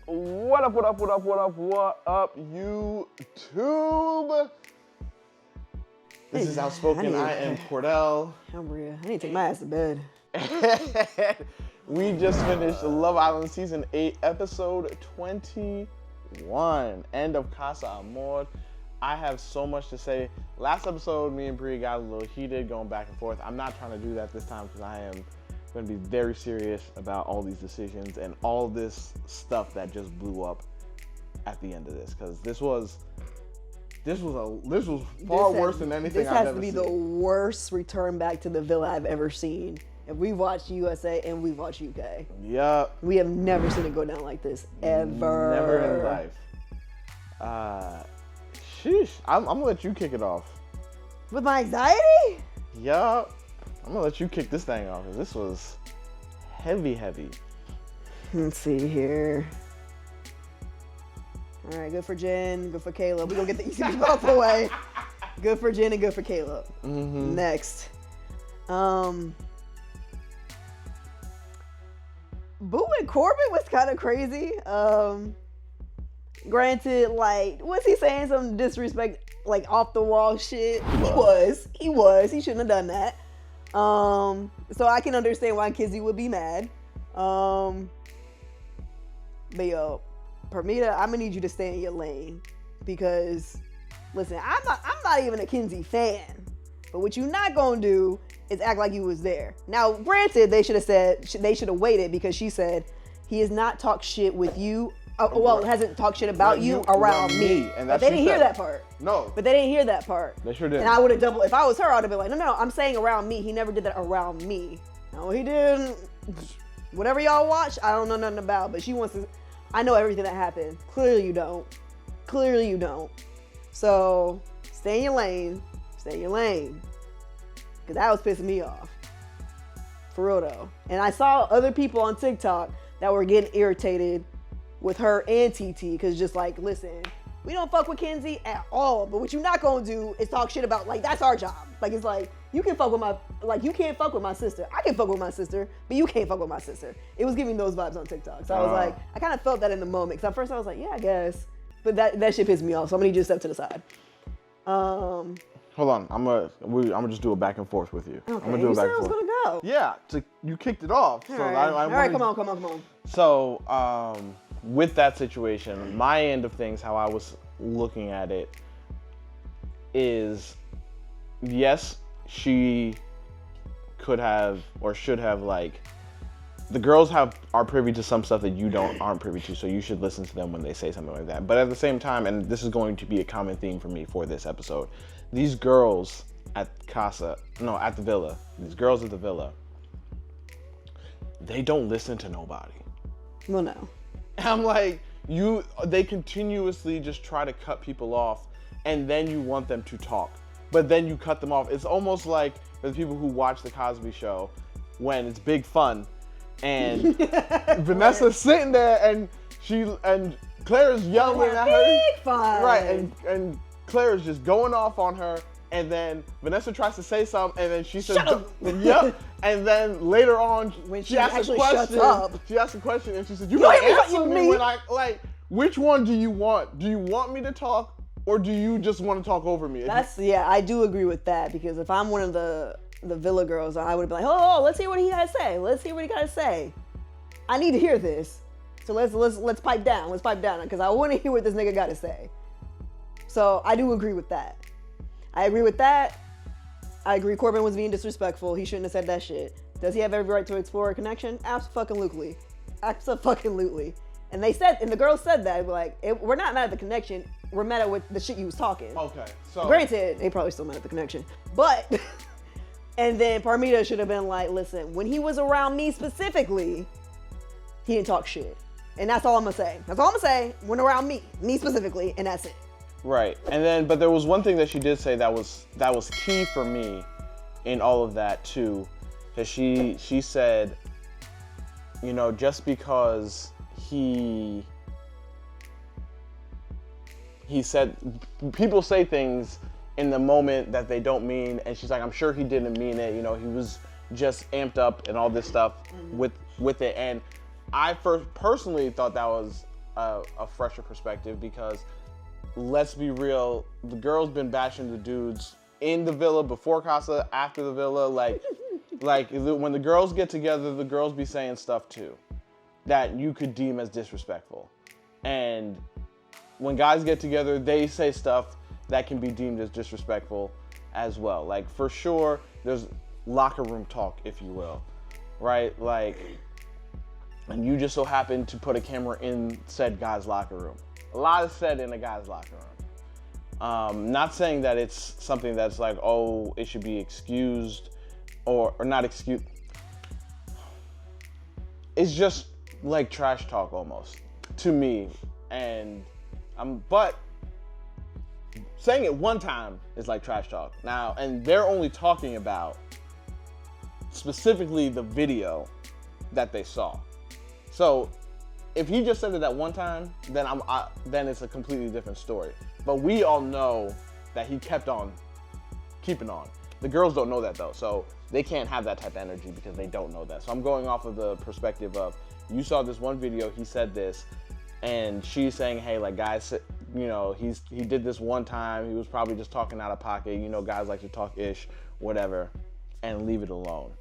What up, YouTube? This is Outspoken. I am Cordell. I'm real. I need to take my ass to bed. We just finished Love Island Season 8, Episode 21. End of Casa Amor. I have so much to say. Last episode, me and Bri got a little heated, going back and forth. I'm not trying to do that this time because I am going to be very serious about all these decisions and all this stuff that just blew up at the end of this. Because this was far worse than anything I've ever seen. This has to be the worst return back to the villa I've ever seen. And we watched USA and we watched UK. Yep. We have never seen it go down like this, ever. Never in life. Sheesh. I'm gonna let you kick it off. With my anxiety? Yup. I'm gonna let you kick this thing off because this was heavy. Let's see here. All right, good for Jen, good for Caleb. We're gonna get the easy people out the way. Good for Jen and good for Caleb. Mm-hmm. Next. Boo and Corbin was kind of crazy. Granted, like, was he saying some disrespect, like off the wall shit? He was. He shouldn't have done that. So I can understand why Kizzy would be mad. But yo, Parmida, I'm gonna need you to stay in your lane because, listen, I'm not even a Kinsey fan. But what you're not gonna do is act like you was there. Now, granted, they should have waited because she said he has not talked shit with you. Hasn't talked shit about you around me. And but they didn't hear that part. No. But they didn't hear that part. They sure didn't. And I would have doubled. If I was her, I would have been like, no, I'm saying around me. He never did that around me. No, he didn't. Whatever y'all watch, I don't know nothing about. But she wants to. I know everything that happened. Clearly you don't. So stay in your lane. Because that was pissing me off. For real though. And I saw other people on TikTok that were getting irritated with her and TT, because just like, listen, we don't fuck with Kinsey at all, but what you're not gonna do is talk shit about, like, that's our job. Like, it's like, you can fuck with you can't fuck with my sister. I can fuck with my sister, but you can't fuck with my sister. It was giving those vibes on TikTok. So I was like, I kind of felt that in the moment, because at first I was like, yeah, I guess. But that shit pissed me off, so I'm gonna need you to step to the side. Hold on, I'm gonna just do a back and forth with you. Okay, I'm gonna do you said I was gonna go. Yeah, you kicked it off. All So right, all right, come on. So, with that situation, my end of things, how I was looking at it is, yes, she could have or should have, like, the girls are privy to some stuff that you aren't privy to, so you should listen to them when they say something like that. But at the same time, and this is going to be a common theme for me for this episode, these girls at the villa, they don't listen to nobody. Well, no. I'm like, they continuously just try to cut people off, and then you want them to talk, but then you cut them off. It's almost like the people who watch the Cosby Show when it's big fun, and Vanessa's sitting there, and Claire's yelling at her. Big fun. Right, and Claire's just going off on her, and then Vanessa tries to say something, and then she says, "Yep." And then later on, when she asks a question. Shuts up. She asks a question, and she says, "You gotta answer me when I like. Which one do you want? Do you want me to talk, or do you just want to talk over me?" I do agree with that, because if I'm one of the Villa girls, I would be like, "Oh, let's hear what he got to say. I need to hear this. So let's pipe down. Because I want to hear what this nigga got to say." So I do agree with that. I agree Corbin was being disrespectful. He shouldn't have said that shit. Does he have every right to explore a connection? Absolutely. And the girls said that, like, we're not mad at the connection. We're mad at the shit you was talking. Okay, so. Granted, they probably still mad at the connection. But, and then Parmida should have been like, listen, when he was around me specifically, he didn't talk shit. And that's all I'm gonna say. When around me specifically, and that's it. Right, but there was one thing that she did say that was key for me in all of that too, that she said, you know, just because he said, people say things in the moment that they don't mean, and she's like, I'm sure he didn't mean it, you know, he was just amped up and all this stuff with it, and I personally thought that was a fresher perspective, because let's be real, the girl's been bashing the dudes in the villa, before Casa, after the villa. Like when the girls get together, the girls be saying stuff too that you could deem as disrespectful. And when guys get together, they say stuff that can be deemed as disrespectful as well. Like, for sure, there's locker room talk, if you will, right? Like, and you just so happen to put a camera in said guy's locker room. A lot is said in a guy's locker room. Not saying that it's something that's like, oh, it should be excused or not excused. It's just like trash talk almost to me. And but saying it one time is like trash talk. Now, and they're only talking about specifically the video that they saw. So if he just said it that one time, then then it's a completely different story. But we all know that he kept on keeping on. The girls don't know that though, so they can't have that type of energy because they don't know that. So I'm going off of the perspective of, you saw this one video, he said this, and she's saying, hey, like, guys, you know, he did this one time, he was probably just talking out of pocket, you know, guys like to talk ish, whatever, and leave it alone.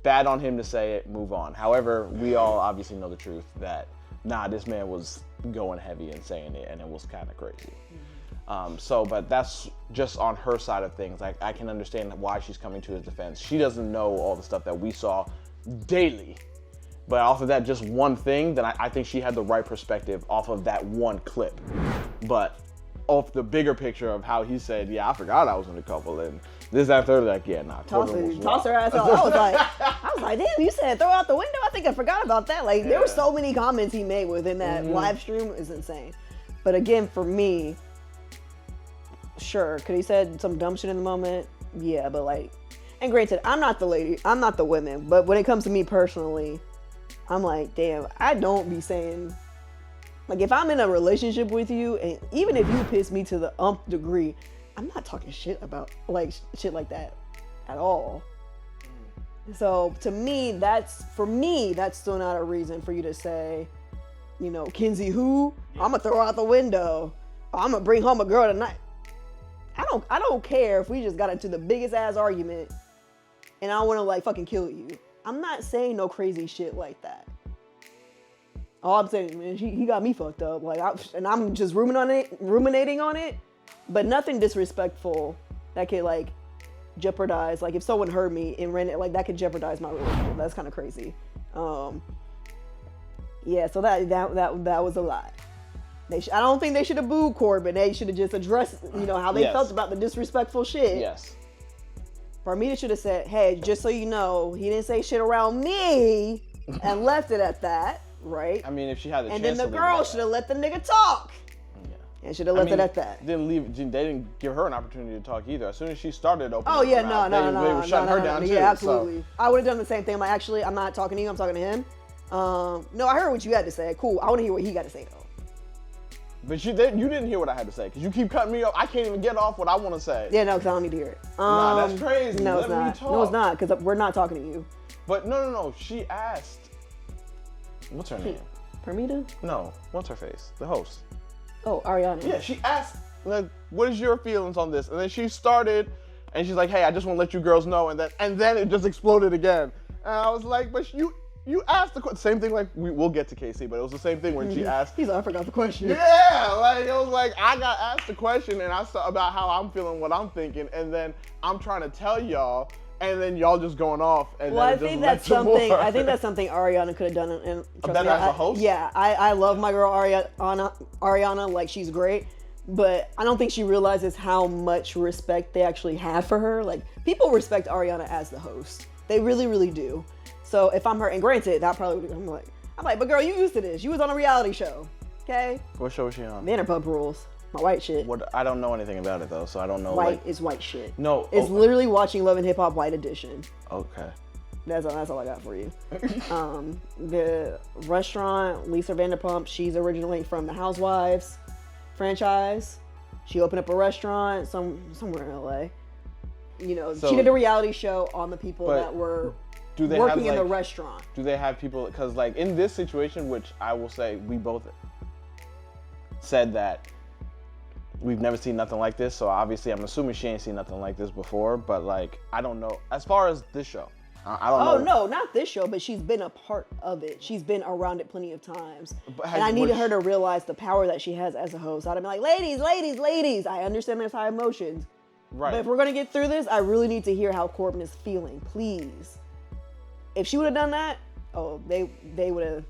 Bad on him to say it, move on. However, we all obviously know the truth that, nah, this man was going heavy and saying it, and it was kind of crazy. But that's just on her side of things. Like, I can understand why she's coming to his defense. She doesn't know all the stuff that we saw daily. But off of that just one thing, then I think she had the right perspective off of that one clip. But off the bigger picture of how he said, yeah, I forgot I was in a couple, and this, that, third, like, yeah, nah. Toss her ass out. I was like, damn, you said throw out the window? I think I forgot about that. Like, there were so many comments he made within that live stream. Is insane. But again, for me, sure, could he said some dumb shit in the moment? Yeah, but like, and granted, I'm not the lady, I'm not the women, but when it comes to me personally, I'm like, damn, I don't be saying, like, if I'm in a relationship with you, and even if you piss me to the umpth degree, I'm not talking shit about, like, shit like that at all. So to me, that's still not a reason for you to say, you know, Kenzie who? I'm gonna throw her out the window. I'm gonna bring home a girl tonight. I don't care if we just got into the biggest ass argument and I wanna, like, fucking kill you. I'm not saying no crazy shit like that. All I'm saying, man, he got me fucked up. Like, I'm just ruminating on it, but nothing disrespectful that could, like, jeopardize. Like, if someone heard me and ran it, like, that could jeopardize my relationship. That's kind of crazy. Yeah, so that was a lot. I don't think they should have booed Corbin. They should have just addressed, you know, how they felt about the disrespectful shit. Yes. Parmida should have said, hey, just so you know, he didn't say shit around me, and left it at that, right? I mean, if she had the chance to. And then the girl should have let the nigga talk. Yeah. And should have left it at that. They didn't give her an opportunity to talk either. As soon as she started opening they were shutting her down too. Yeah, absolutely. So. I would have done the same thing. I'm like, actually, I'm not talking to you, I'm talking to him. No, I heard what you had to say. Cool. I want to hear what he got to say, though. But you didn't hear what I had to say, because you keep cutting me off. I can't even get off what I want to say. Yeah, no, because I don't need to hear it. Nah, that's crazy. No, it's not. No, it's not, because we're not talking to you. But no. She asked, what's her name? Parmida? No, what's her face? The host. Oh, Ariana. Yeah, she asked, like, what is your feelings on this? And then she started, and she's like, hey, I just want to let you girls know. And then it just exploded again. And I was like, but you asked the same thing, like, we'll get to Casey, but it was the same thing when she asked. He's like, I forgot the question. Yeah, like, it was like, I got asked the question, and I saw about how I'm feeling, what I'm thinking, and then I'm trying to tell y'all, and then y'all just going off. And well, then I think that's something Ariana could have done. And that as a host? Yeah, I love my girl Ariana, like, she's great, but I don't think she realizes how much respect they actually have for her. Like, people respect Ariana as the host. They really, really do. So if I'm her, and granted, that probably would, I'm like, but girl, you used to this. You was on a reality show, okay? What show was she on? Vanderpump Rules. My white shit. What? I don't know anything about it though, so I don't know. White is white shit. No, it's literally watching Love and Hip Hop White Edition. Okay. That's all I got for you. The restaurant, Lisa Vanderpump, she's originally from the Housewives franchise. She opened up a restaurant somewhere in LA. You know, so, she did a reality show on the people that were working in the restaurant. Do they have people, because like in this situation, which I will say we both said that we've never seen nothing like this. So obviously, I'm assuming she ain't seen nothing like this before. But like, I don't know. As far as this show, I don't know. Oh no, not this show, but she's been a part of it. She's been around it plenty of times. And I needed her to realize the power that she has as a host. I'd be like, ladies, ladies, ladies. I understand there's high emotions. Right. But if we're gonna get through this, I really need to hear how Corbin is feeling, please. If she would have done that, they would have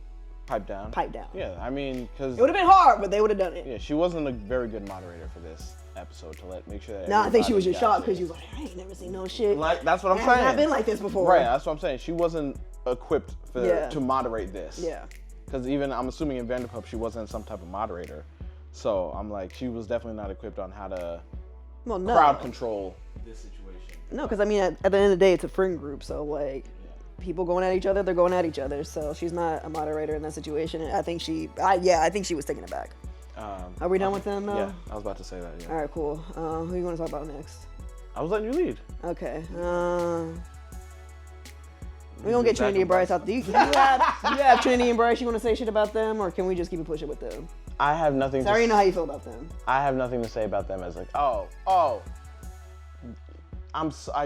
piped down. Yeah, I mean, because it would have been hard, but they would have done it. Yeah, she wasn't a very good moderator for this episode to make sure that. No, I think she was just shocked because she was like, I ain't never seen no shit. Like, that's what I'm saying. I've been like this before. Right, that's what I'm saying. She wasn't equipped to moderate this. Yeah. Because even, I'm assuming in Vanderpump, she wasn't some type of moderator. So I'm like, she was definitely not equipped on how to crowd control this situation. No, because I mean, at the end of the day, it's a friend group. So like, people going at each other, they're going at each other. So she's not a moderator in that situation. And I think she was taken aback. Are we done with them though? Yeah, I was about to say that. Yeah. All right, cool. Who you want to talk about next? I was letting you lead. Okay. We're gonna get Trinity and Bryce out. Do you have Trinity and Bryce? You want to say shit about them, or can we just keep it pushing with them? I have nothing. Sorry, you know how you feel about them. I have nothing to say about them as like,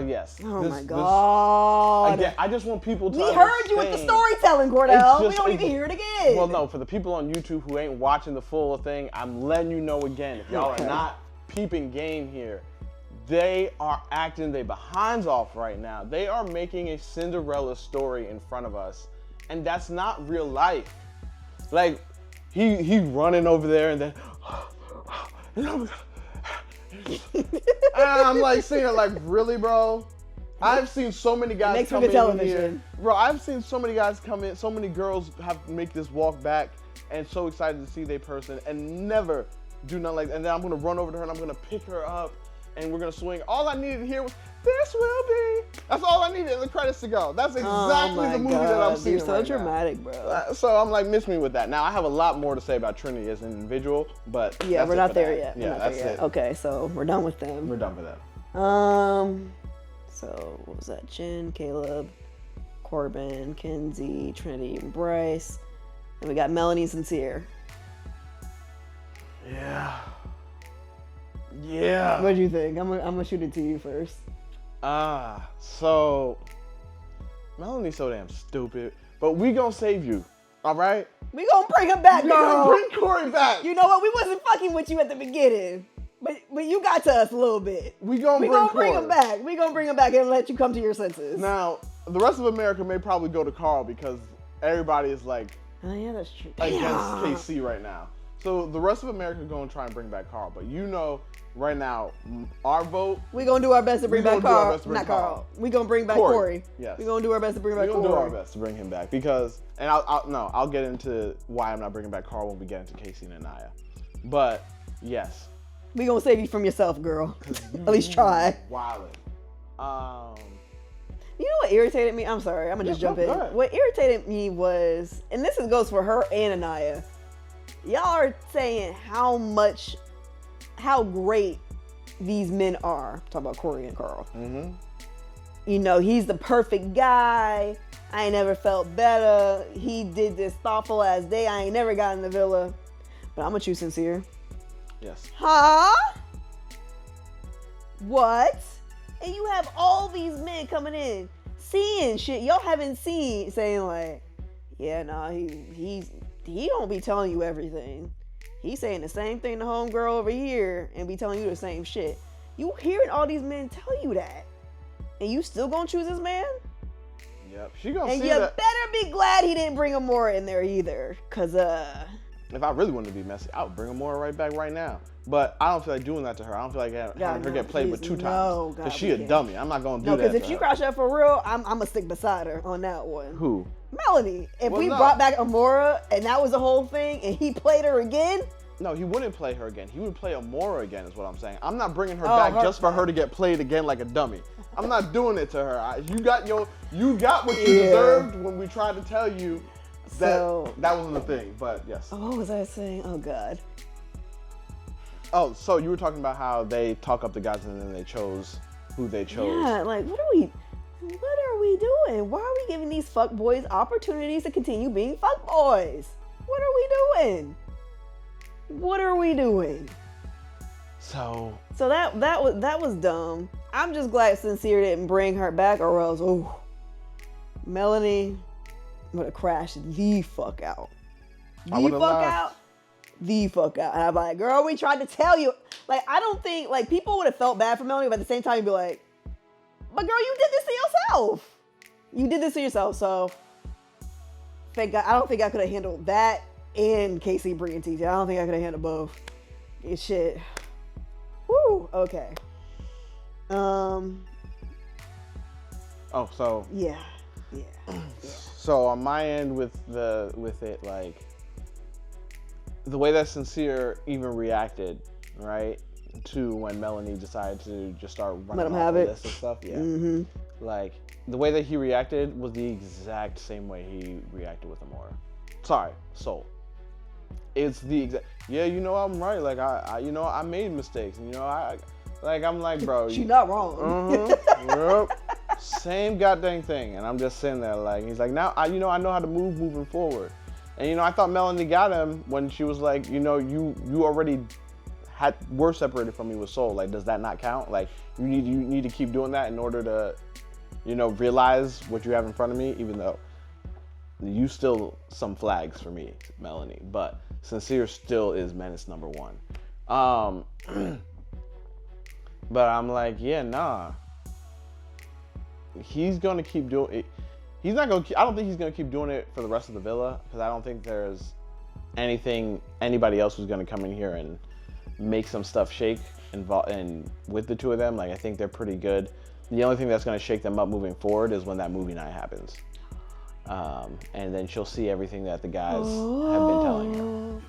yes. Oh my God. Again, I just want people to We heard you with the storytelling, Cordell. We don't need to hear it again. Well, no, for the people on YouTube who ain't watching the full thing, I'm letting you know again, if y'all are not peeping game here, they are acting their behinds off right now. They are making a Cinderella story in front of us, and that's not real life. Like, he running over there and then, and I'm like sitting there like, really, bro? I've seen so many guys come in here. Bro, I've seen so many guys come in, so many girls have to make this walk back and so excited to see their person and never do nothing like that. And then I'm gonna run over to her and I'm gonna pick her up and we're gonna swing. All I needed to hear was, this will be. That's all I needed in the credits to go. That's exactly the movie that I'm seeing. You're so dramatic, bro. So I'm like, miss me with that. Now I have a lot more to say about Trinity as an individual, but yeah, we're not there yet. Yeah, that's it. Okay, so we're done with them. We're done with that. So what was that? Jen, Caleb, Corbin, Kenzie, Trinity, and Bryce, and we got Melanie and Sincere. Yeah. What do you think? I'm gonna shoot it to you first. So Melanie's so damn stupid, but we gonna save you, all right? We gonna bring him back, girl. We gonna bring Corey back. You know what? We wasn't fucking with you at the beginning, but you got to us a little bit. We gonna bring him back. We gonna bring him back and let you come to your senses. Now, the rest of America may probably go to Carl because everybody is like, oh yeah, that's true. Against KC right now. So the rest of America gonna try and bring back Carl, but you know, right now, our vote. We gonna do our best to bring back Carl. Not Carl. We gonna bring back Corey. Yes. We gonna do our best to bring back Corey. We gonna do our best to bring him back because, and I'll get into why I'm not bringing back Carl when we get into Casey and Aniya. But yes. We gonna save you from yourself, girl. At least try. Wildin'. You know what irritated me? I'm sorry. I'm gonna just jump in. What irritated me was, and this goes for her and Aniya. Y'all are saying how great these men are. I'm talking about Corey and Carl. Mm-hmm. You know, he's the perfect guy. I ain't never felt better. He did this thoughtful ass day. I ain't never got in the villa. But I'm gonna choose Sincere. Yes. Huh? What? And you have all these men coming in, seeing shit y'all haven't seen, saying like, yeah, nah, he don't be telling you everything. He's saying the same thing to homegirl over here and be telling you the same shit. You hearing all these men tell you that, and you still gonna choose this man? Yep, she gonna and see you that. better be glad he didn't bring Amora in there either, cause if I really wanted to be messy, I would bring Amora right back right now. But I don't feel like doing that to her. I don't feel like having her get played with two times. Because she a dummy. I'm not going to do that. No, because if she crash out for real, I'm going to stick beside her on that one. Who? Melanie. If we brought back Amora and that was the whole thing and he played her again. No, he wouldn't play her again. He would play Amora again is what I'm saying. I'm not bringing her back just for her to get played again like a dummy. I'm not doing it to her. You got what you deserved when we tried to tell you that wasn't the thing. But yes. Oh, what was I saying? Oh, God. Oh, so you were talking about how they talk up the guys and then they chose who they chose. Yeah, like what are we doing? Why are we giving these fuckboys opportunities to continue being fuckboys? What are we doing? What are we doing? So that was dumb. I'm just glad Sincere didn't bring her back, or else, Melanie would have crashed the fuck out. The fuck out. And I'm like, girl, we tried to tell you. Like, I don't think, like, people would have felt bad for Melanie, but at the same time, you'd be like, but girl, you did this to yourself. You did this to yourself, so thank God. I don't think I could have handled that and Casey bringing TT. I don't think I could have handled both. It's shit. Woo, okay. Yeah. So on my end with it, like, the way that Sincere even reacted, right, to when Melanie decided to just start running off the list and stuff, yeah. Like, the way that he reacted was the exact same way he reacted with Amora. Sorry, Soul. It's the exact, yeah, you know, I'm right. Like, I made mistakes. And, you know, I'm like, bro. She's not wrong. Yep. Same goddamn thing. And I'm just sitting there like, he's like, now, I know how to moving forward. And, you know, I thought Melanie got him when she was like, you know, you already were separated from me with Soul. Like, does that not count? Like, you need to keep doing that in order to, you know, realize what you have in front of me, even though you still some flags for me, Melanie. But Sincere still is menace number one. But I'm like, yeah, nah. He's gonna keep doing it. I don't think he's gonna keep doing it for the rest of the villa, because I don't think there's anybody else who's gonna come in here and make some stuff shake and with the two of them. Like, I think they're pretty good. The only thing that's gonna shake them up moving forward is when that movie night happens. And then she'll see everything that the guys have been telling her.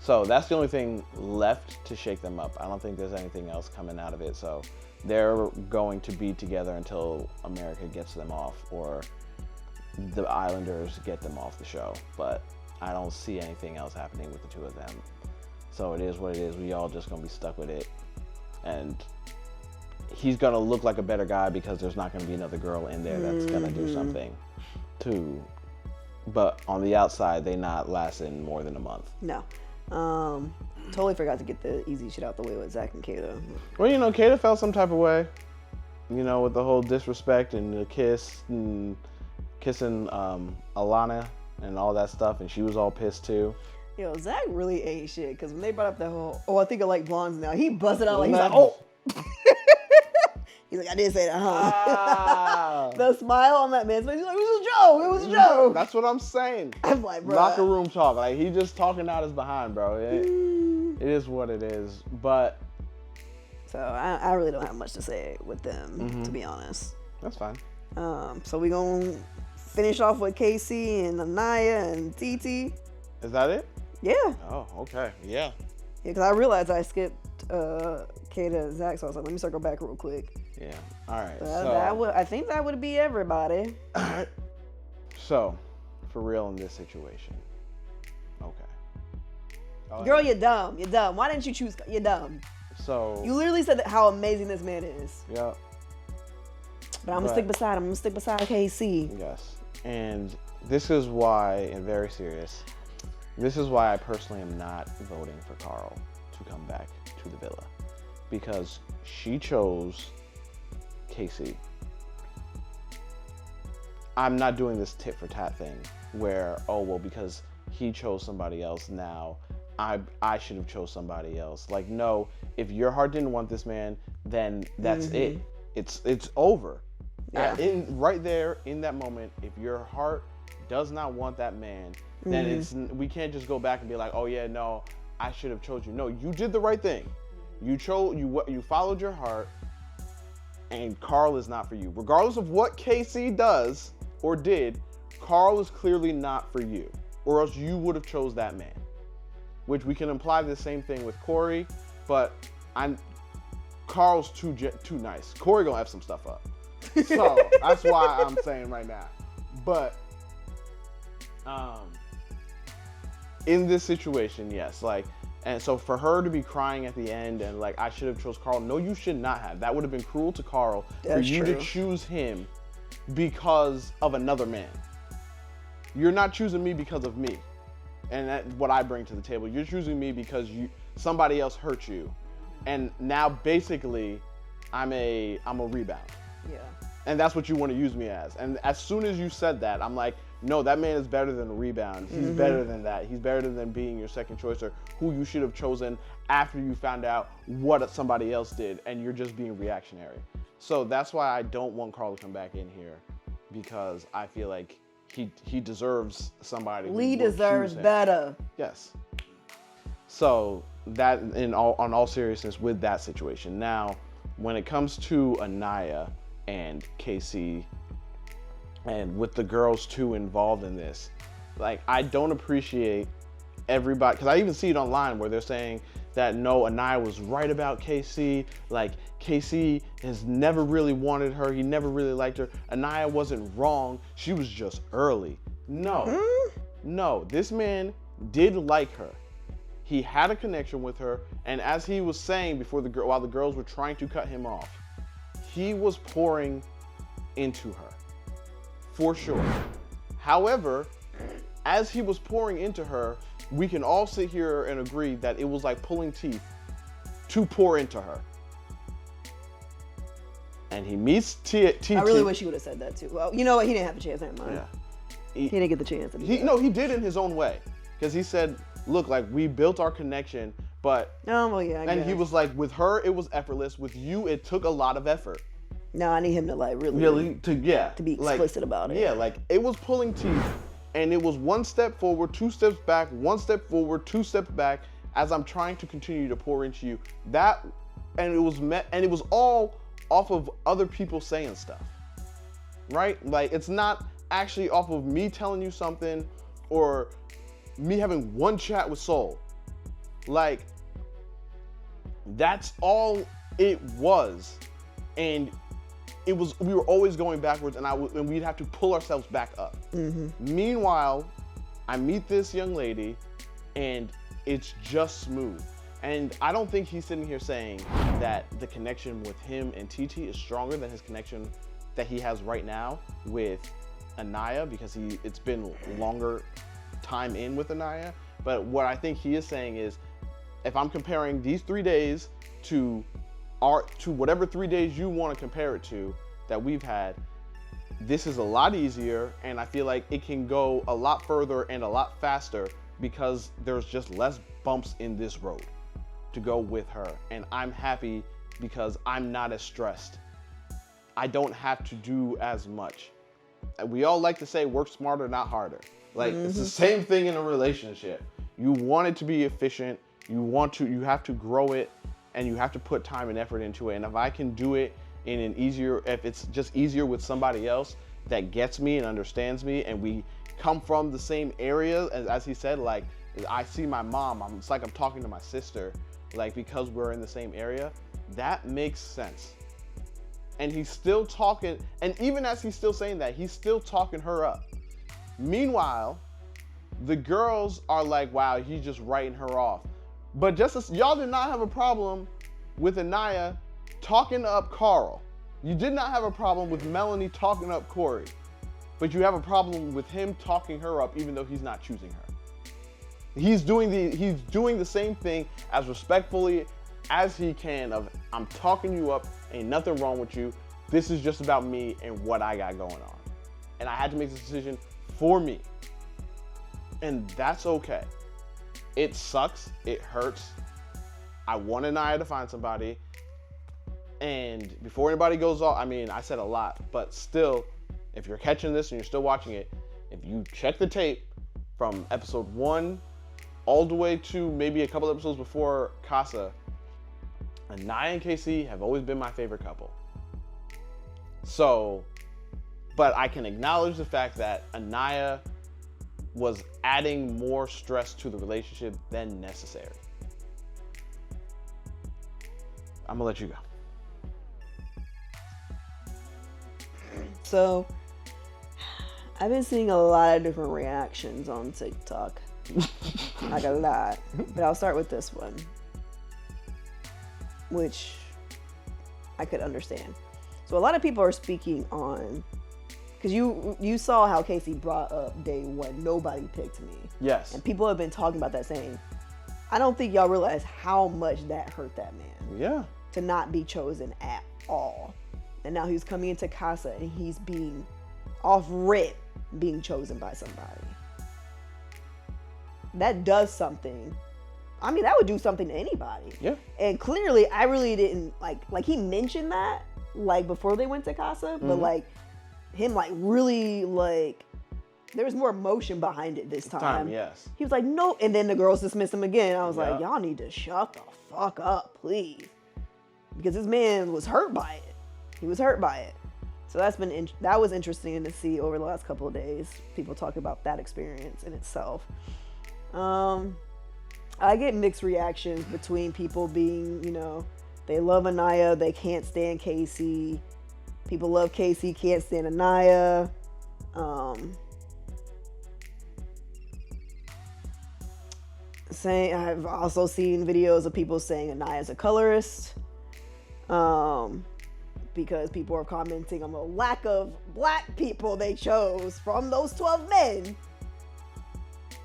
So that's the only thing left to shake them up. I don't think there's anything else coming out of it. So they're going to be together until America gets them off, or the Islanders get them off the show. But I don't see anything else happening with the two of them. So it is what it is. We all just gonna be stuck with it. And he's gonna look like a better guy because there's not gonna be another girl in there that's gonna do something to. But on the outside, they not lasting more than a month. No. Totally forgot to get the easy shit out the way with Zach and Kayda. Well, you know, Kayda felt some type of way, you know, with the whole disrespect and the kiss and kissing Alana and all that stuff, and she was all pissed too. Yo, Zach really ain't shit, because when they brought up that whole, I think I like blondes now, he busted out like, he's like, oh. He's like, I didn't say that, huh? The smile on that man's face, he's like, it was a joke, it was a joke. That's what I'm saying. I'm like, bro. Locker room talk, like, he just talking out his behind, bro. It is what it is, but. So I really don't have much to say with them, to be honest. That's fine. So we gonna finish off with Casey and Aniya and Titi. Is that it? Yeah. Oh, okay, yeah. Yeah, because I realized I skipped Kayda and Zach, so I was like, let me circle back real quick. Yeah, all right. I think that would be everybody. All right. So, for real in this situation. Okay. Girl, you're dumb. You're dumb. Why didn't you choose? You're dumb. So. You literally said how amazing this man is. Yeah. But I'm going to stick beside him. I'm going to stick beside KC. Yes. And this is why, and very serious, this is why I personally am not voting for Carl to come back to the villa. Because she chose Casey. I'm not doing this tit for tat thing where, oh, well, because he chose somebody else now, I should have chose somebody else. Like, no, if your heart didn't want this man, then that's it. It's over. Yeah. Right there in that moment, if your heart does not want that man, then we can't just go back and be like, oh yeah, no, I should have chose you. No, you did the right thing. You followed your heart, and Carl is not for you. Regardless of what Casey does or did, Carl is clearly not for you, or else you would have chose that man. Which we can imply the same thing with Corey, but Carl's too nice. Corey gonna have some stuff up. So that's why I'm saying right now. But in this situation, yes, like, and so for her to be crying at the end and like, I should have chose Carl. No, you should not have. That would have been cruel to Carl for you to choose him because of another man. You're not choosing me because of me. and that's what I bring to the table. You're choosing me because somebody else hurt you, and now basically, I'm a rebound. Yeah. And that's what you want to use me as. And as soon as you said that, I'm like, no, that man is better than a rebound. He's better than that. He's better than being your second choice or who you should have chosen after you found out what somebody else did, and you're just being reactionary. So that's why I don't want Carl to come back in here, because I feel like he deserves somebody. Lee deserves better. Yes. So that on all seriousness with that situation. Now, when it comes to Aniya and KC, and with the girls too involved in this, like, I don't appreciate everybody, because I even see it online where they're saying that no, Aniya was right about KC, like KC has never really wanted her, he never really liked her, Aniya wasn't wrong, she was just early. No, this man did like her. He had a connection with her, and as he was saying before while the girls were trying to cut him off, he was pouring into her, for sure. However, as he was pouring into her, we can all sit here and agree that it was like pulling teeth to pour into her. And he meets Titi. I really wish he would have said that too. Well, you know what? He didn't have a chance. Never mind. Yeah. He didn't get the chance. He did in his own way, because he said, look, like, we built our connection, but well, yeah. And he was like, with her it was effortless, with you it took a lot of effort. No, I need him to like really to be explicit about it. Yeah, like, it was pulling teeth, and it was one step forward, two steps back, one step forward, two steps back, as I'm trying to continue to pour into you. And it was all off of other people saying stuff, right? Like, it's not actually off of me telling you something or me having one chat with Soul. Like, that's all it was. And we were always going backwards, and we'd have to pull ourselves back up. Meanwhile, I meet this young lady, and it's just smooth. And I don't think he's sitting here saying that the connection with him and Titi is stronger than his connection that he has right now with Aniya, because it's been longer time in with Aniya. But what I think he is saying is, if I'm comparing these 3 days to whatever 3 days you want to compare it to that we've had, this is a lot easier, and I feel like it can go a lot further and a lot faster because there's just less bumps in this road to go with her. And I'm happy because I'm not as stressed. I don't have to do as much. We all like to say work smarter, not harder. Like, it's the same thing in a relationship. You want it to be efficient, you have to grow it, and you have to put time and effort into it. And if I can do it if it's just easier with somebody else that gets me and understands me, and we come from the same area, as he said, like, I see my mom, it's like I'm talking to my sister, like, because we're in the same area, that makes sense. And he's still talking, and even as he's still saying that, he's still talking her up. Meanwhile, the girls are like, wow, he's just writing her off. But just as y'all did not have a problem with Aniya talking up Carl. You did not have a problem with Melanie talking up Corey. But you have a problem with him talking her up even though he's not choosing her. He's doing the same thing as respectfully as he can of, I'm talking you up, ain't nothing wrong with you. This is just about me and what I got going on. And I had to make this decision for me. And that's okay. It sucks, it hurts. I want Aniya to find somebody. And before anybody goes off, I mean, I said a lot, but still, if you're catching this and you're still watching it, if you check the tape from episode 1 all the way to maybe a couple episodes before Casa, Aniya and KC have always been my favorite couple. So, but I can acknowledge the fact that Aniya was adding more stress to the relationship than necessary. I'm gonna let you go. So, I've been seeing a lot of different reactions on TikTok. Like a lot. But I'll start with this one, which I could understand. So a lot of people are speaking on because you saw how Casey brought up day one, nobody picked me. Yes. And people have been talking about that, saying, I don't think y'all realize how much that hurt that man. Yeah. To not be chosen at all. And now he's coming into Casa and he's being off rip being chosen by somebody. That does something. I mean, that would do something to anybody. Yeah. And clearly, I really didn't like he mentioned that like before they went to Casa, but like him like really like there was more emotion behind it this time. Yes. He was like, no, and then the girls dismissed him again. I was like, y'all need to shut the fuck up, please, because this man was hurt by it. He was hurt by it. So that was interesting to see over the last couple of days. People talk about that experience in itself. I get mixed reactions between people being, you know, they love Aniya, they can't stand Casey. People love Casey, can't stand Aniya. I've also seen videos of people saying Aniya's a colorist. Because people are commenting on the lack of black people they chose from those 12 men.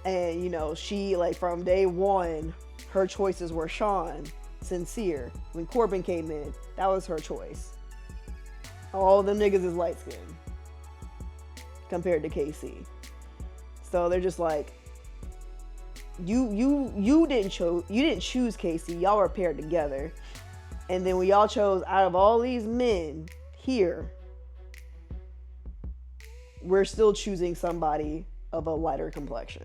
And, you know, she, like, from day one, her choices were Sean, Sincere. When Corbin came in, that was her choice. All them niggas is light skinned compared to Casey. So they're just like, you didn't choose Casey. Y'all were paired together. And then when y'all chose out of all these men here, we're still choosing somebody of a lighter complexion.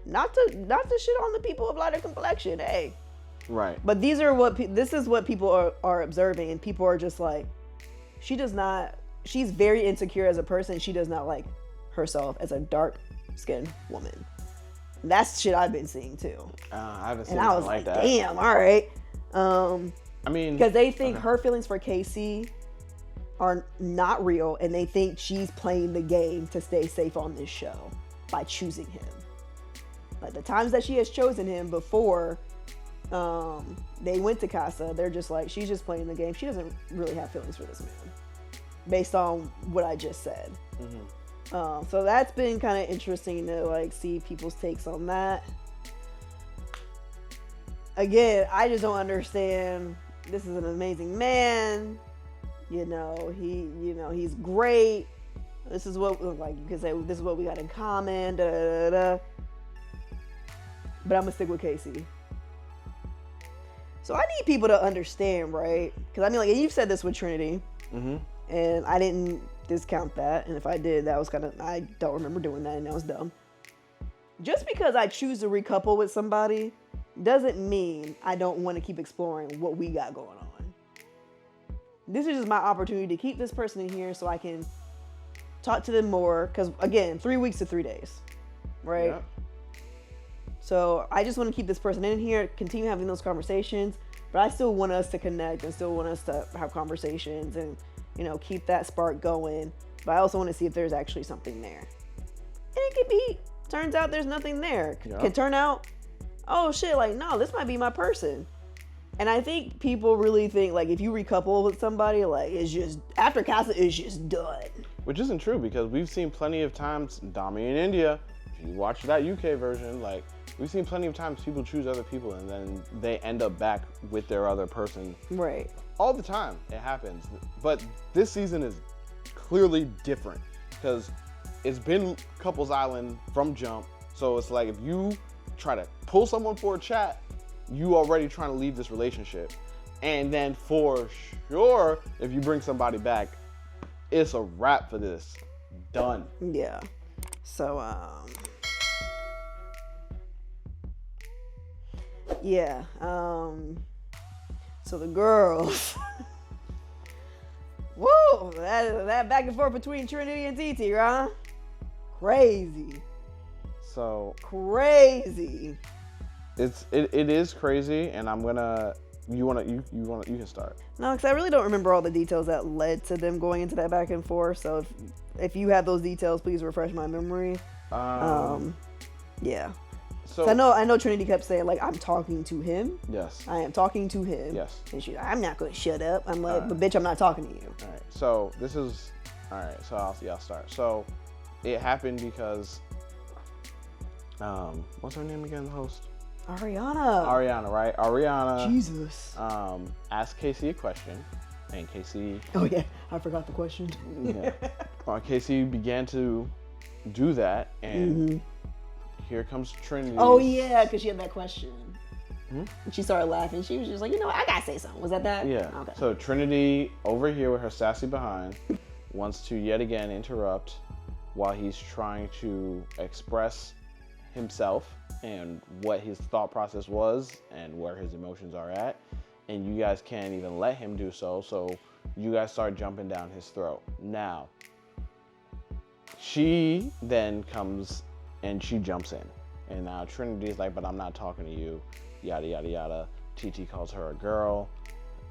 Not to shit on the people of lighter complexion, hey. Right. But this is what people are observing, and people are just like, she's very insecure as a person. She does not like herself as a dark-skinned woman. That's shit I've been seeing too. I haven't seen anything I was like like, that. damn, all right. I mean, because they think her feelings for Casey are not real, and they think she's playing the game to stay safe on this show by choosing him. Like the times that she has chosen him before they went to Casa, they're just like, she's just playing the game. She doesn't really have feelings for this man, based on what I just said. So that's been kind of interesting to like see people's takes on that. Again, I just don't understand. This is an amazing man. You know, he's great. This is what, like, you could say, this is what we got in common. Da, da, da, da. But I'm gonna stick with Casey. So I need people to understand, right? Because I mean, like, you've said this with Trinity, and I didn't discount that. And if I did, that was I don't remember doing that, and that was dumb. Just because I choose to recouple with somebody doesn't mean I don't want to keep exploring what we got going on. This is just my opportunity to keep this person in here so I can talk to them more. Because again, 3 weeks to 3 days, right? Yeah. So I just want to keep this person in here, continue having those conversations, but I still want us to connect and still want us to have conversations and, you know, keep that spark going. But I also want to see if there's actually something there. And it could be, turns out there's nothing there. Could turn out, oh shit, like, no, this might be my person. And I think people really think, like, if you recouple with somebody, like, it's just, after Casa, it's just done. Which isn't true, because we've seen plenty of times, Dami in India, if you watch that UK version, like, we've seen plenty of times people choose other people and then they end up back with their other person. Right. All the time, it happens. But this season is clearly different, because it's been Couples Island from jump. So it's like, if you try to pull someone for a chat, you already trying to leave this relationship. And then for sure, if you bring somebody back, it's a wrap for this. Done. Yeah. So, yeah. So the girls. Woo! That back and forth between Trinity and Titi, huh? Crazy. So crazy. It is crazy, and I'm gonna. You can start. No, because I really don't remember all the details that led to them going into that back and forth. So if you have those details, please refresh my memory. Yeah. So I know Trinity kept saying, like, I'm talking to him. Yes. I am talking to him. Yes. And she's like, I'm not gonna shut up. I'm like, but bitch, I'm not talking to you. All right. So this is All right, so I'll start. So it happened because, what's her name again, the host? Ariana, right? Ariana. Jesus. Asked Casey a question, and Casey. Oh yeah, I forgot the question. Yeah. Casey began to do that, and here comes Trinity. Oh yeah, because she had that question. And she started laughing. She was just like, I gotta say something. Was that? Yeah. Okay. So Trinity, over here with her sassy behind, wants to yet again interrupt while he's trying to express himself and what his thought process was and where his emotions are at. And you guys can't even let him do so. So you guys start jumping down his throat. Now, she then comes and she jumps in. And now Trinity's like, but I'm not talking to you. Yada, yada, yada. Titi calls her a girl,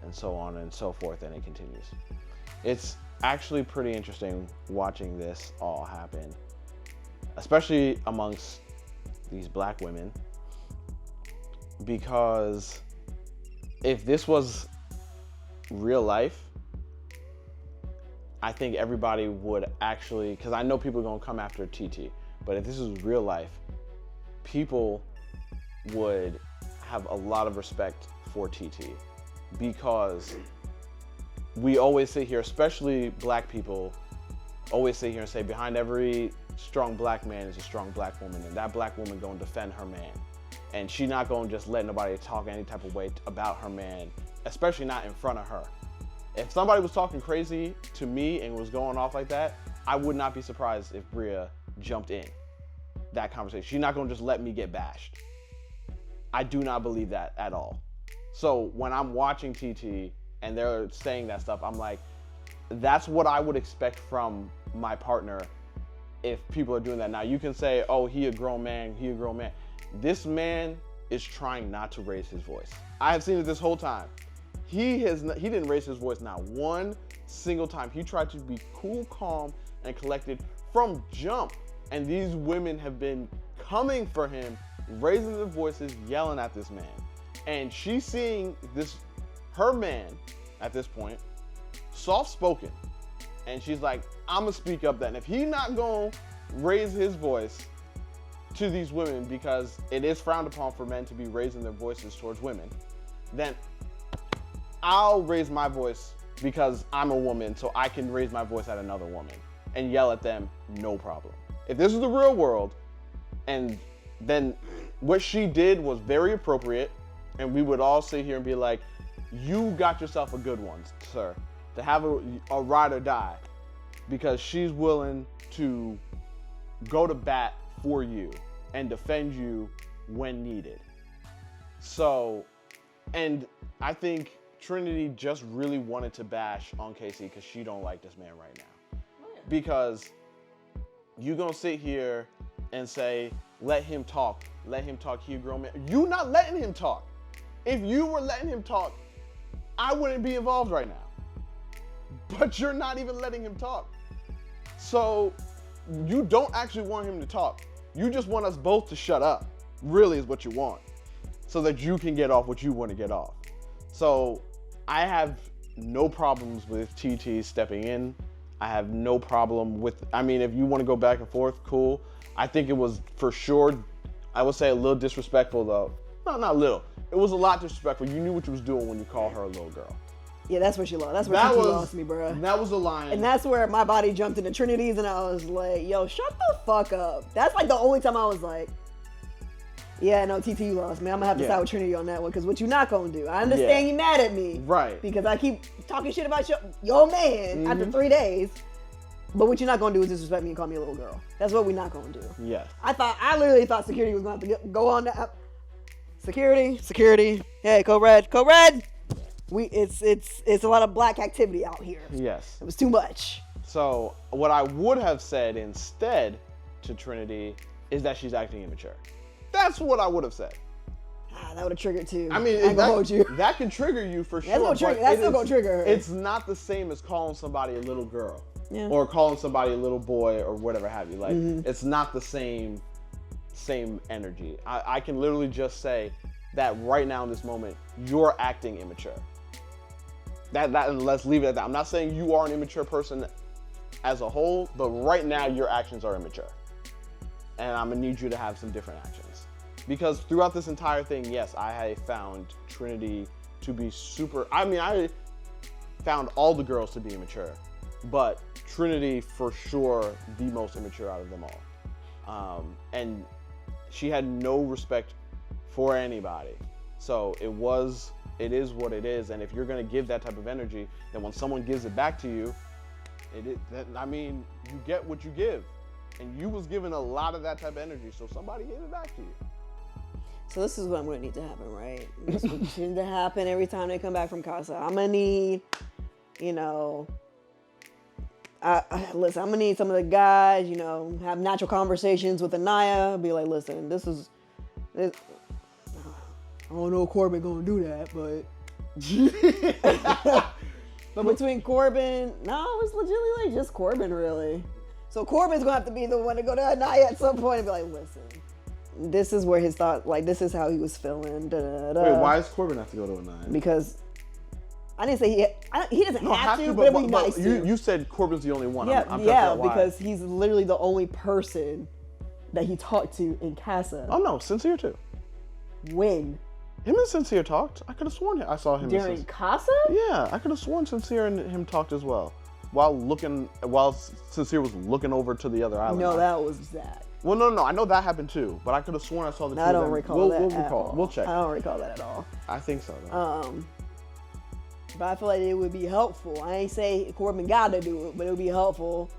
and so on and so forth, and it continues. It's actually pretty interesting watching this all happen, especially amongst these black women, because if this was real life, I think everybody would actually, because I know people are gonna come after Titi, but if this was real life, people would have a lot of respect for Titi, because we always sit here, especially black people, always sit here and say behind every strong black man is a strong black woman, and that black woman gonna defend her man. And she not gonna just let nobody talk any type of way about her man, especially not in front of her. If somebody was talking crazy to me and was going off like that, I would not be surprised if Bria jumped in that conversation. She's not gonna just let me get bashed. I do not believe that at all. So when I'm watching TT and they're saying that stuff, I'm like, that's what I would expect from my partner if people are doing that. Now you can say, oh, he a grown man, he a grown man. This man is trying not to raise his voice. I have seen it this whole time. He didn't raise his voice not one single time. He tried to be cool, calm, and collected from jump. And these women have been coming for him, raising their voices, yelling at this man. And she's seeing this, her man at this point, soft-spoken. And she's like, I'm gonna speak up then. If he not gonna raise his voice to these women, because it is frowned upon for men to be raising their voices towards women, then I'll raise my voice because I'm a woman, so I can raise my voice at another woman and yell at them, no problem. If this is the real world, and then what she did was very appropriate, and we would all sit here and be like, you got yourself a good one, sir, to have a ride or die, because she's willing to go to bat for you and defend you when needed. So, and I think Trinity just really wanted to bash on Casey because she don't like this man right now. Because you gonna sit here and say, let him talk, he a grown man. You not letting him talk. If you were letting him talk, I wouldn't be involved right now. But you're not even letting him talk. So you don't actually want him to talk. You just want us both to shut up, really is what you want, so that you can get off what you want to get off. So I have no problems with TT stepping in. I have no problem with, I mean, if you want to go back and forth, cool. I think it was for sure, I would say a little disrespectful though. No, not little. It was a lot disrespectful. You knew what you was doing when you called her a little girl. Yeah, that's where she lost. That's where TT lost me, bro. That was a line. And that's where my body jumped into Trinity's, and I was like, yo, shut the fuck up. That's like the only time I was like, yeah, no, TT, you lost, man. I'm gonna have to side with Trinity on that one, because what you not gonna do? I understand you mad at me. Right. Because I keep talking shit about your man after 3 days. But what you're not gonna do is disrespect me and call me a little girl. That's what we're not gonna do. Yes. I literally thought security was gonna have to go on that. Security. Hey, Code Red. It's a lot of black activity out here. Yes. It was too much. So what I would have said instead to Trinity is that she's acting immature. That's what I would have said. That would have triggered too. I mean, that can trigger you for sure. That's still gonna trigger her. It's not the same as calling somebody a little girl. Or calling somebody a little boy or whatever have you. Like, it's not the same energy. I can literally just say that right now in this moment, you're acting immature. That let's leave it at that. I'm not saying you are an immature person as a whole, but right now your actions are immature. And I'm gonna need you to have some different actions. Because throughout this entire thing, yes, I have found Trinity to be I found all the girls to be immature, but Trinity for sure the most immature out of them all. And she had no respect for anybody. So it is what it is. And if you're gonna give that type of energy, then when someone gives it back to you, you get what you give. And you was given a lot of that type of energy, so somebody gave it back to you. So this is what I'm gonna need to happen, right? This is what needs to happen every time they come back from Casa. I'm gonna need, listen, I'm gonna need some of the guys, have natural conversations with Aniya. Be like, listen, this. I don't know if Corbin gonna do that, but. But between Corbin, no, it's legitimately like just Corbin, really. So Corbin's gonna have to be the one to go to Aniya at some point and be like, listen, this is where his thought, like, this is how he was feeling. Wait, why does Corbin have to go to Aniya? Because I didn't say he doesn't have to, but it'd be nice to. You said Corbin's the only one. Yeah, I'm because he's literally the only person that he talked to in Casa. Oh no, Sincere too. When? Him and Sincere talked. I could have sworn I saw him during Casa. Yeah, I could have sworn Sincere and him talked as well, while Sincere was looking over to the other island. No, that was Zach. Well, no, I know that happened too, but I could have sworn I saw the two of them. I don't recall that. We'll check. I don't recall that at all. I think so. Though. But I feel like it would be helpful. I ain't say Corbin gotta do it, but it would be helpful.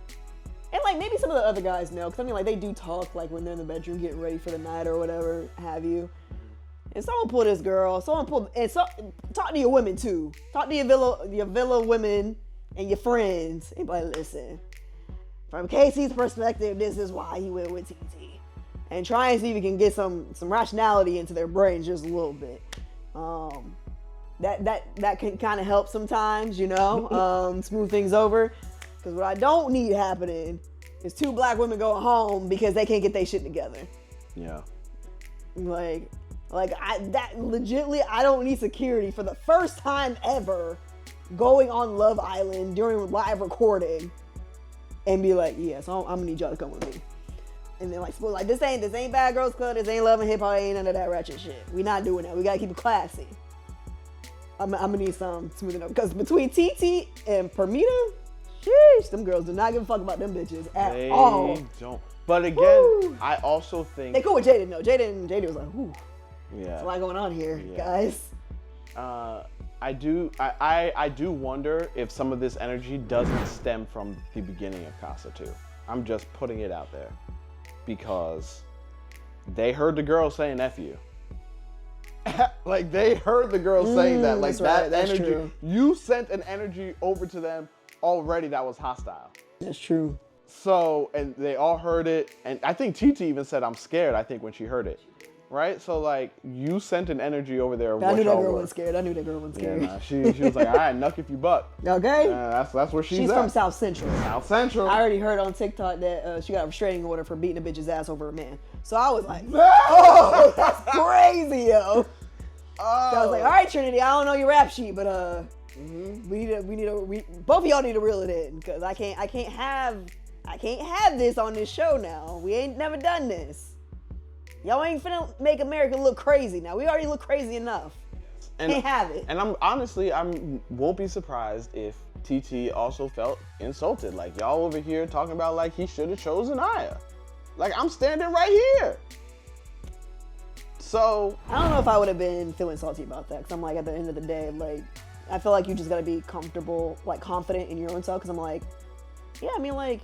And like maybe some of the other guys know, because I mean like they do talk like when they're in the bedroom getting ready for the night or whatever have you. And someone pull this girl, talk to your women too. Talk to your villa women and your friends. And be like, listen, from Casey's perspective, this is why he went with TT. And try and see if you can get some rationality into their brains just a little bit. That can kind of help sometimes, smooth things over. Because what I don't need happening is two black women going home because they can't get their shit together. Yeah. I don't need security for the first time ever going on Love Island during live recording and be like, yeah, so I'm gonna need y'all to come with me. And then like this ain't Bad Girls Club, this ain't Love and Hip Hop, ain't none of that ratchet shit. We not doing that. We gotta keep it classy. I'm gonna need some smoothing up. Because between TT and Parmida, sheesh, them girls do not give a fuck about them bitches at all. They don't. But again, woo. I also think they cool with Jaden though. Jaden was like, whoo. Yeah. There's a lot going on here, guys. I do wonder if some of this energy doesn't stem from the beginning of Casa too. I'm just putting it out there because they heard the girl saying F you. Like they heard the girl saying that. Like that energy. True. You sent an energy over to them already that was hostile. That's true. So, and they all heard it. And I think Titi even said, I'm scared, I think, when she heard it. Right? So, like, you sent an energy over there. I knew that girl wasn't scared. Yeah, nah, she was like, all right, knuck if you buck. Okay. That's where she's at. She's from South Central. South Central. I already heard on TikTok that she got a restraining order for beating a bitch's ass over a man. So I was like, oh, that's crazy, yo. Oh. So I was like, all right, Trinity, I don't know your rap sheet, but both of y'all need to reel it in, because I can't have this on this show now. We ain't never done this. Y'all ain't finna make America look crazy now. We already look crazy enough. Can't have it. And I won't be surprised if TT also felt insulted. Like, y'all over here talking about like he should have chosen Aniya. Like, I'm standing right here. So I don't know if I would have been feeling salty about that, because I'm like, at the end of the day, like, I feel like you just gotta be comfortable, like confident in your own self, because I'm like, yeah, I mean, like,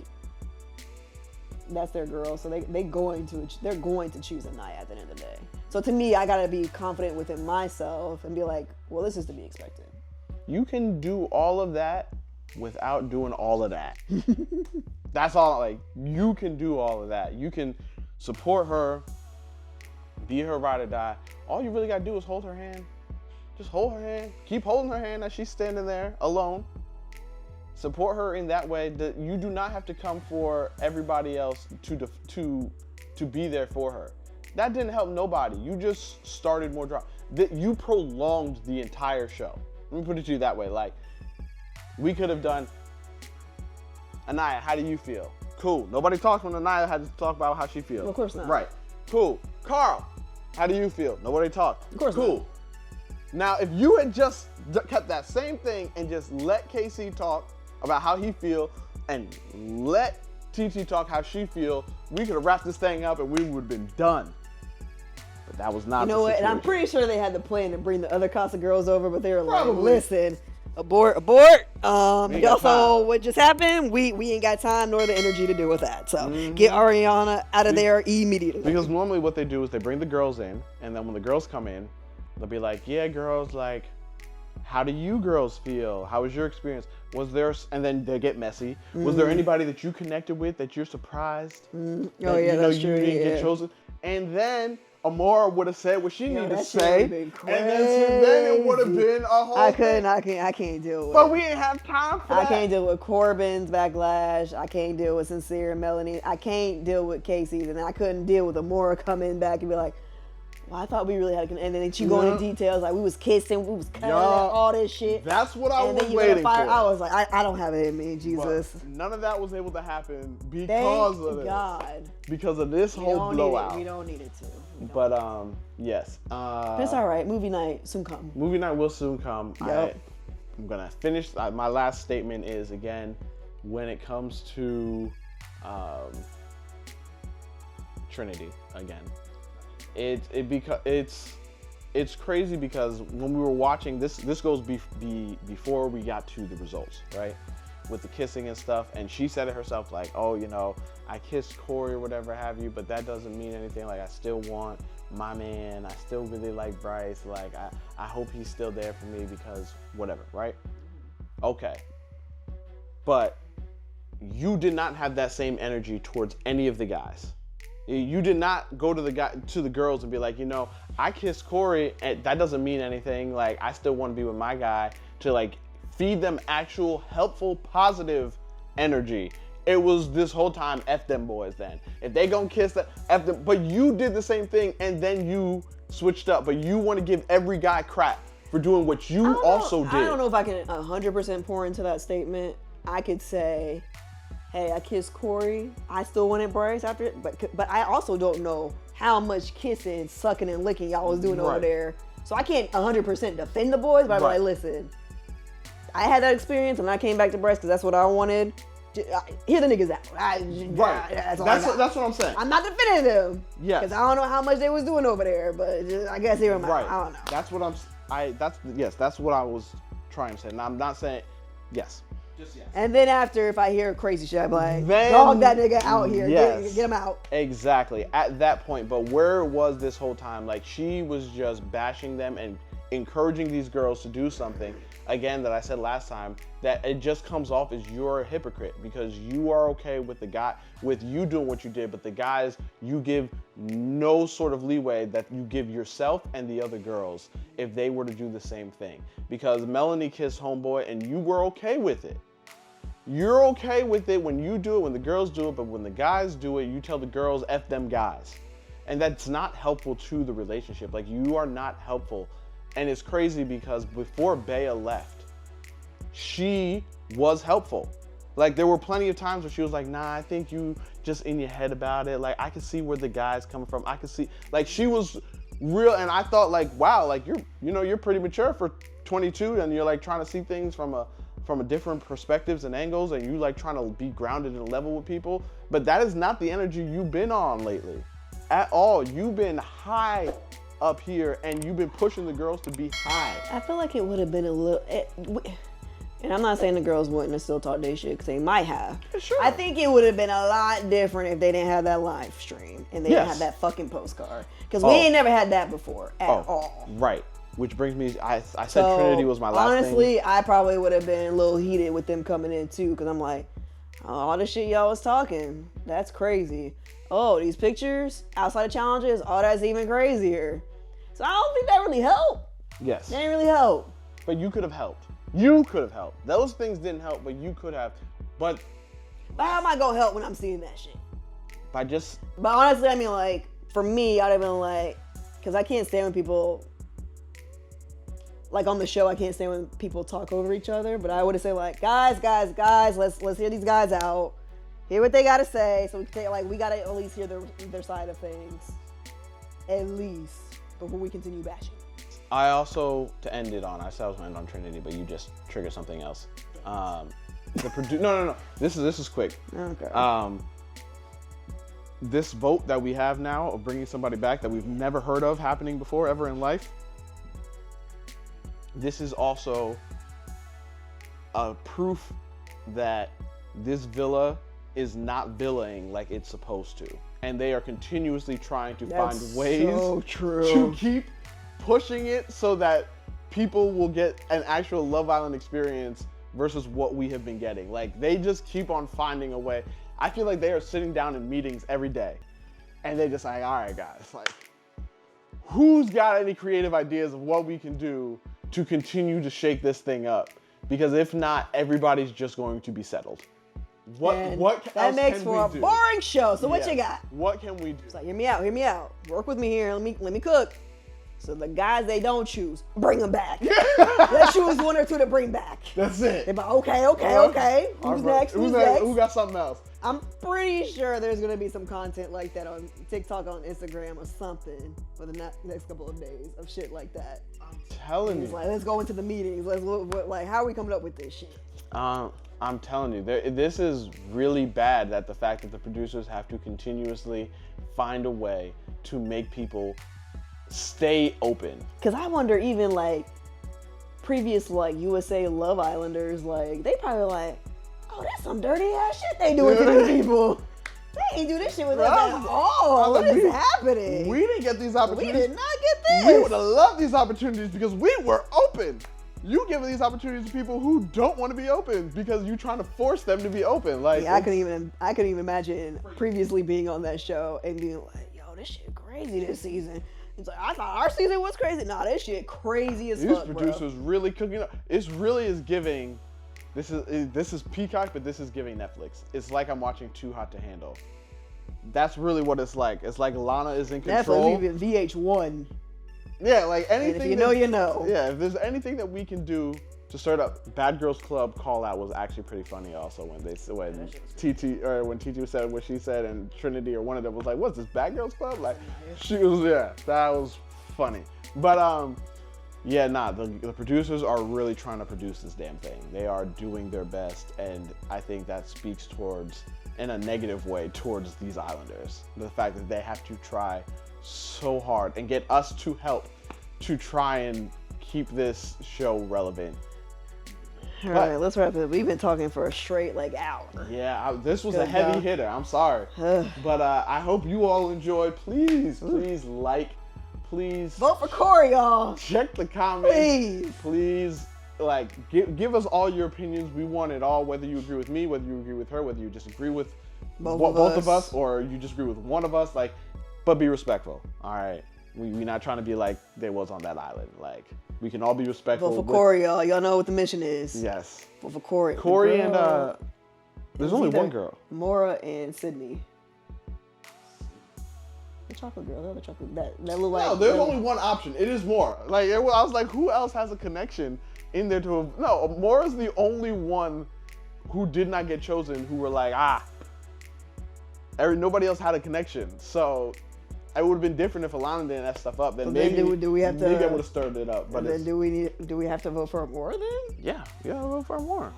that's their girl, so they're going to choose Aniya at the end of the day. So to me, I gotta be confident within myself and be like, well, this is to be expected. You can do all of that without doing all of that. That's all. Like, you can do all of that. You can support her, be her ride or die. All you really gotta do is hold her hand. Just hold her hand. Keep holding her hand as she's standing there alone. Support her in that way. That you do not have to come for everybody else to be there for her. That didn't help nobody. You just started more drama. You prolonged the entire show. Let me put it to you that way. Like, we could have done Aniya, how do you feel? Cool. Nobody talks when Aniya had to talk about how she feels. Well, of course not. Right. Cool. Carl, how do you feel? Nobody talked. Of course cool. not. Now, if you had just kept that same thing and just let KC talk about how he feel and let Titi talk how she feel, we could have wrapped this thing up and we would have been done. But that was not You know the what? situation. And I'm pretty sure they had the plan to bring the other Casa girls over, but they were like, Probably. listen, abort. Y'all got saw time. what just happened. We ain't got time nor the energy to deal with that. So get Ariana out of there immediately. Because normally what they do is they bring the girls in, and then when the girls come in, they'll be like, yeah, girls, like, how do you girls feel? How was your experience? Was there, and then they get messy. Was there anybody that you connected with that you're surprised that, that's true. you didn't get chosen? And then Amora would have said what she needed to say, and then it would have been a whole I thing. can't deal with it. But we didn't have time for that. I can't deal with Corbin's backlash. I can't deal with Sincere and Melanie. I can't deal with Casey's, and I couldn't deal with Amora coming back and be like, well, I thought we really had a and then she going into details like we was kissing, we was cuddling, all this shit. That's what I was and then you waiting for. I was like, I don't have it in me, Jesus. But none of that was able to happen because of this. God. Because of this whole blowout. We don't need it to. But yes. It's all right. Movie night soon come. Movie night will soon come. Yep. I'm gonna finish. My last statement is again, when it comes to Trinity again. It's crazy because when we were watching this goes before we got to the results, right? With the kissing and stuff, and she said it herself, like, oh, you know, I kissed Corey or whatever have you, but that doesn't mean anything. Like, I still want my man. I still really like Bryce. Like, I hope he's still there for me because whatever, right? Okay. But you did not have that same energy towards any of the guys. You did not go to the girls and be like, you know, I kissed Corey and that doesn't mean anything. Like, I still want to be with my guy, to like feed them actual helpful, positive energy. It was this whole time, F them boys then. If they gonna kiss that, F them. But you did the same thing and then you switched up. But you want to give every guy crap for doing what you also did. I don't know if I can 100% pour into that statement. I could say, hey, I kissed Corey. I still wanted Bryce after it, but I also don't know how much kissing, sucking, and licking y'all was doing over there. So I can't 100% defend the boys, but I'm like, listen, I had that experience and I came back to Bryce because that's what I wanted. Hear the niggas out. That's what I'm saying. I'm not defending them. Yes. Because I don't know how much they was doing over there, but I guess they were mad. I don't know. That's what that's what I was trying to say. And I'm not saying yes. Just yes. And then after, if I hear crazy shit, I'm like, dog that nigga out here. Yes. Get him out. Exactly. At that point, but where was this whole time? Like, she was just bashing them and encouraging these girls to do something, again, that I said last time, that it just comes off as you're a hypocrite because you are okay with the guy, with you doing what you did, but the guys, you give no sort of leeway that you give yourself and the other girls if they were to do the same thing. Because Melanie kissed homeboy and you were okay with it. You're okay with it when you do it, when the girls do it, but when the guys do it, you tell the girls, F them guys. And that's not helpful to the relationship. Like, you are not helpful. And it's crazy because before Bea left, she was helpful. Like, there were plenty of times where she was like, nah, I think you just in your head about it. Like, I can see where the guy's coming from. I can see, like, she was real. And I thought, like, wow, like, you're pretty mature for 22 and you're like trying to see things from a different perspectives and angles, and you like trying to be grounded and level with people. But that is not the energy you've been on lately at all. You've been high up here and you've been pushing the girls to be high. I feel like it would have been a little, and I'm not saying the girls wouldn't have still talked their shit because they might have. Sure. I think it would have been a lot different if they didn't have that live stream and they didn't have that fucking postcard. Because we ain't never had that before at all. Right. Which brings me, I said Trinity was my last honestly, I probably would have been a little heated with them coming in too, because I'm like, all the shit y'all was talking, that's crazy. Oh, these pictures outside of challenges, oh, that's even crazier. So I don't think that really helped. Yes. That didn't really help. But you could have helped. You could have helped. Those things didn't help, but you could have. But how am I gonna help when I'm seeing that shit? By just. But honestly, I mean, like, for me, I'd have been like, because I can't stand when people like on the show, I can't stand when people talk over each other, but I would have said like, guys, let's hear these guys out. Hear what they gotta say. So we gotta at least hear their side of things. At least before we continue bashing. I also, to end it on, I said I was gonna end on Trinity, but you just triggered something else. No. This is quick. Okay. This vote that we have now of bringing somebody back that we've never heard of happening before ever in life. This is also a proof that this villa is not villaing like it's supposed to. And they are continuously trying to find ways to keep pushing it so that people will get an actual Love Island experience versus what we have been getting. Like, they just keep on finding a way. I feel like they are sitting down in meetings every day and they're just like, all right, guys, like, who's got any creative ideas of what we can do to continue to shake this thing up? Because if not, everybody's just going to be settled. That makes for a boring show. So what you got? What can we do? It's like, hear me out. Work with me here. Let me cook. So the guys they don't choose, bring them back. Let's choose one or two to bring back. That's it. They're like, okay. Who's next? Who's next? Who got something else? I'm pretty sure there's gonna be some content like that on TikTok, on Instagram, or something for the next couple of days of shit like that. I'm telling you. Like, let's go into the meetings. Let's look, like, how are we coming up with this shit? I'm telling you, this is really bad, that the fact that the producers have to continuously find a way to make people stay open. Because I wonder, even like previous like USA Love Islanders, like they probably like, oh, that's some dirty ass shit they doing to these people. They ain't do this shit with us at all. What is happening? We didn't get these opportunities. We did not get this. We would have loved these opportunities because we were open. You giving these opportunities to people who don't want to be open because you're trying to force them to be open. Like, yeah, I couldn't even imagine previously being on that show and being like, yo, this shit crazy this season. It's like, I thought our season was crazy. Nah, this shit crazy as fuck, bro. These producers really cooking up. It really is giving, this is Peacock, but this is giving Netflix. It's like I'm watching Too Hot to Handle. That's really what it's like. It's like Lana is in control. Netflix, even VH1. Yeah, like anything. And if you know, you know. Yeah, if there's anything that we can do to start up, Bad Girls Club call out was actually pretty funny. Also, when Titi said what she said, and Trinity or one of them was like, "What's this, Bad Girls Club?" Like, that was funny. But the producers are really trying to produce this damn thing. They are doing their best, and I think that speaks towards, in a negative way, towards these Islanders. The fact that they have to try so hard and get us to help to try and keep this show relevant. All right, let's wrap it up. We've been talking for a straight hour. Yeah, this was a heavy hitter. I'm sorry. But I hope you all enjoyed. Please like, please vote for Corey, y'all. Check the comments. Please give us all your opinions. We want it all, whether you agree with me, whether you agree with her, whether you disagree with both of us, or you just agree with one of us. But be respectful, all right? We're not trying to be like they was on that island. Like, we can all be respectful. Vote for Corey, y'all. Y'all know what the mission is. Yes. Vote for Corey. Corey and, there's only one girl. Amora and Sydney. The chocolate girl, the other chocolate, that little No, there's only one option. It is more. I was like, who else has a connection in there to have... No, Amora's the only one who did not get chosen, who were like, nobody else had a connection. So... it would have been different if Alana didn't have stuff up. Then maybe maybe I would have stirred it up. But then do we have to vote for Amora then? Yeah, we gotta vote for Amora.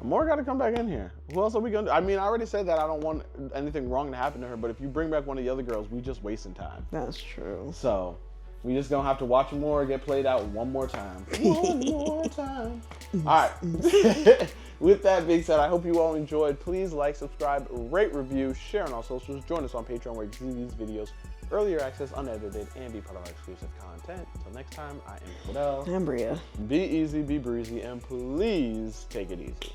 Amora got to come back in here. Who else are we gonna do? I mean, I already said that I don't want anything wrong to happen to her. But if you bring back one of the other girls, we just wasting time. That's true. So we just gonna have to watch Amora get played out one more time. One more time. All right. With that being said, I hope you all enjoyed. Please like, subscribe, rate, review, share on all socials. Join us on Patreon where you can see these videos earlier access, unedited, and be part of our exclusive content. Until next time, I am Fidel. I'm Bria. Be easy, be breezy, and please take it easy.